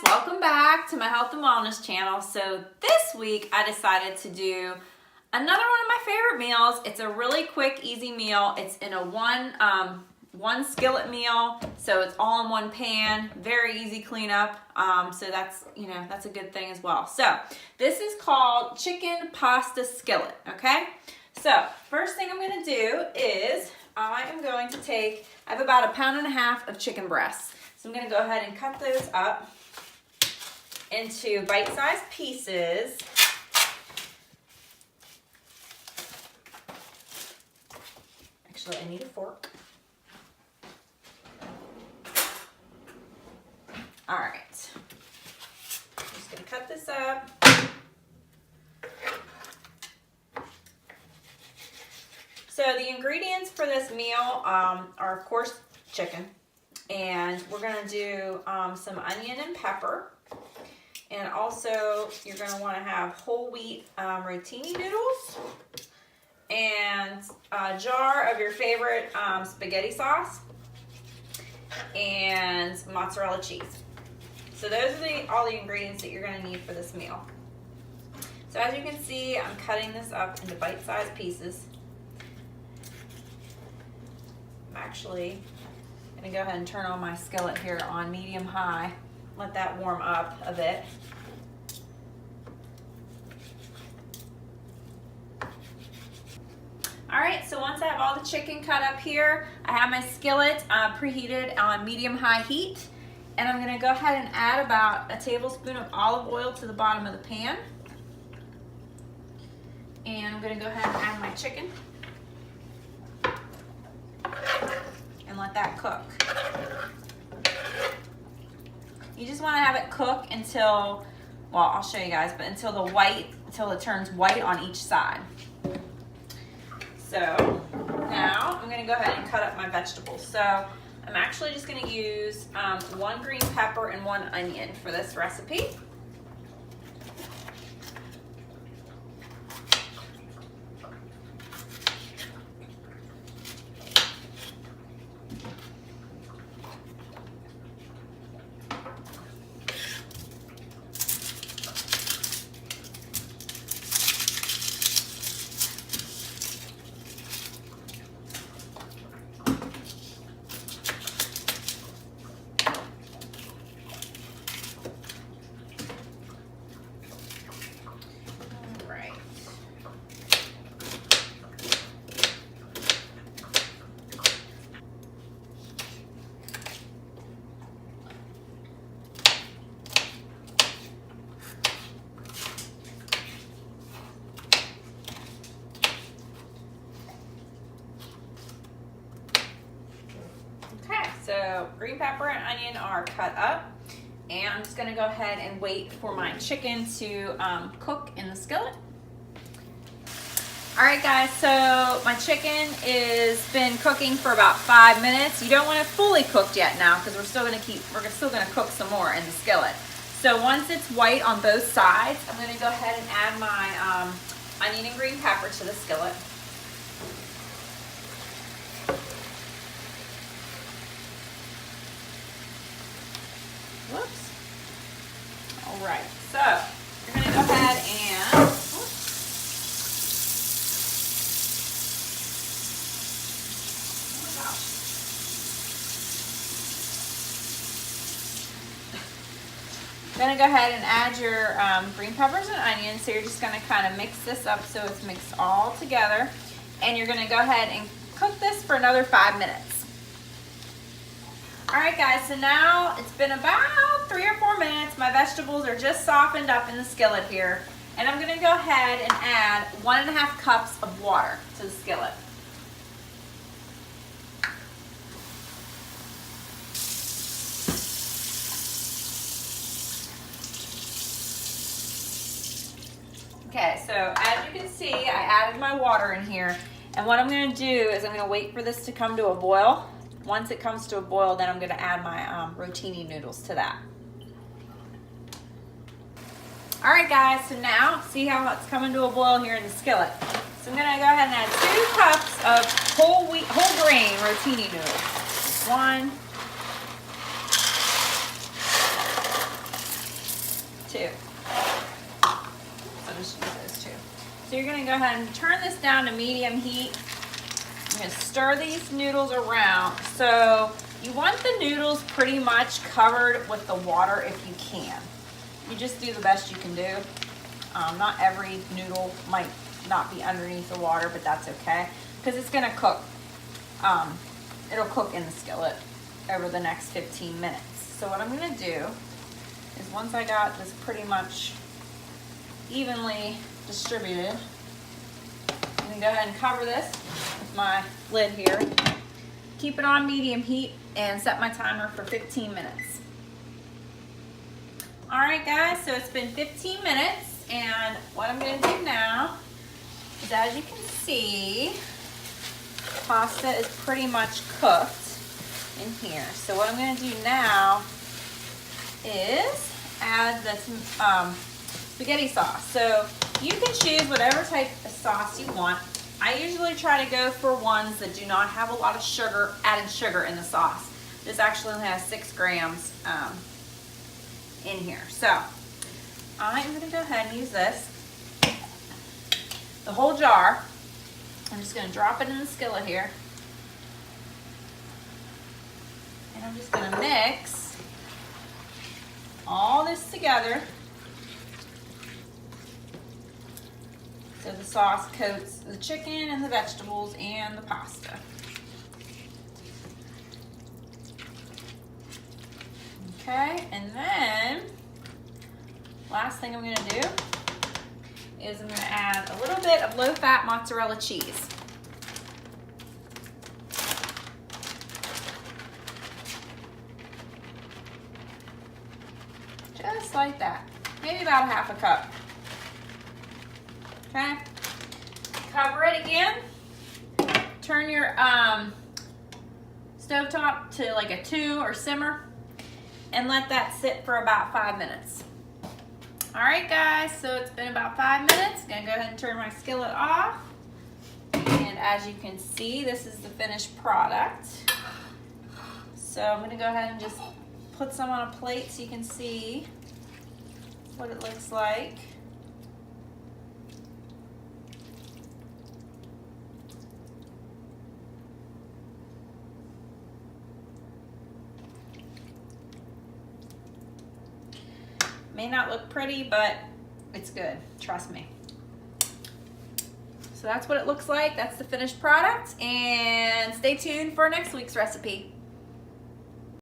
welcome back to my health and wellness channel. So this week I decided to do another one of my favorite meals. It's a really quick, easy meal. It's in a one skillet meal, so it's all in one pan, very easy cleanup. So that's a good thing as well. So this is called chicken pasta skillet. Okay, so first thing I'm going to do is I have about 1.5 pounds of chicken breasts. So I'm going to go ahead and cut those up into bite-sized pieces. Actually, I need a fork. All right, I'm just going to cut this up. So the ingredients for this meal are, of course, chicken. And we're going to do some onion and pepper. And also, you're going to want to have whole wheat rotini noodles. And a jar of your favorite spaghetti sauce. And mozzarella cheese. So those are all the ingredients that you're going to need for this meal. So as you can see, I'm cutting this up into bite-sized pieces. I'm actually going to go ahead and turn on my skillet here on medium-high. Let that warm up a bit. Alright, so once I have all the chicken cut up here, I have my skillet preheated on medium-high heat. And I'm going to go ahead and add about a tablespoon of olive oil to the bottom of the pan. And I'm going to go ahead and add my chicken. And let that cook. You just want to have it cook until, well, I'll show you guys, but until it turns white on each side. So now I'm going to go ahead and cut up my vegetables. So I'm actually just going to use 1 green pepper and 1 onion for this recipe. So green pepper and onion are cut up, and I'm just going to go ahead and wait for my chicken to cook in the skillet. All right, guys, so my chicken is been cooking for about 5 minutes. You don't want it fully cooked yet now because we're still going to cook some more in the skillet. So once it's white on both sides, I'm going to go ahead and add my onion and green pepper to the skillet. Whoops. All right, so you're going to go ahead and going to go ahead and add your green peppers and onions. So you're just going to kind of mix this up so it's mixed all together. And you're going to go ahead and cook this for another 5 minutes. Alright guys, so now it's been about 3 or 4 minutes. My vegetables are just softened up in the skillet here. And I'm going to go ahead and add 1.5 cups of water to the skillet. Okay, so as you can see, I added my water in here. And what I'm going to do is I'm going to wait for this to come to a boil. Once it comes to a boil, then I'm going to add my rotini noodles to that. All right, guys, so now see how it's coming to a boil here in the skillet. So I'm going to go ahead and add 2 cups of whole grain rotini noodles. 1, you're gonna go ahead and turn this down to medium heat. I'm gonna stir these noodles around. So you want the noodles pretty much covered with the water if you can. You just do the best you can do. Not every noodle might not be underneath the water, but that's okay, because it's gonna cook. It'll cook in the skillet over the next 15 minutes. So what I'm gonna do is, once I got this pretty much evenly distributed, I'm gonna go ahead and cover this with my lid here. Keep it on medium heat and set my timer for 15 minutes. All right, guys, so it's been 15 minutes, and what I'm gonna do now is, as you can see, pasta is pretty much cooked in here. So what I'm gonna do now is add this spaghetti sauce. So you can choose whatever type of sauce you want. I usually try to go for ones that do not have a lot of sugar, added sugar in the sauce. This actually only has 6 grams in here. So I'm gonna go ahead and use this, the whole jar. I'm just gonna drop it in the skillet here. And I'm just gonna mix all this together so the sauce coats the chicken and the vegetables and the pasta. Okay, and then last thing I'm gonna do is I'm gonna add a little bit of low-fat mozzarella cheese. Just like that. Maybe about 1/2 cup. Okay. Cover it again. Turn your stovetop to like a 2 or simmer, and let that sit for about 5 minutes. All right, guys, so it's been about 5 minutes. I'm gonna go ahead and turn my skillet off. And as you can see, this is the finished product. So I'm gonna go ahead and just put some on a plate so you can see what it looks like. May not look pretty, but it's good, trust me. So that's what it looks like. That's the finished product, and stay tuned for next week's recipe.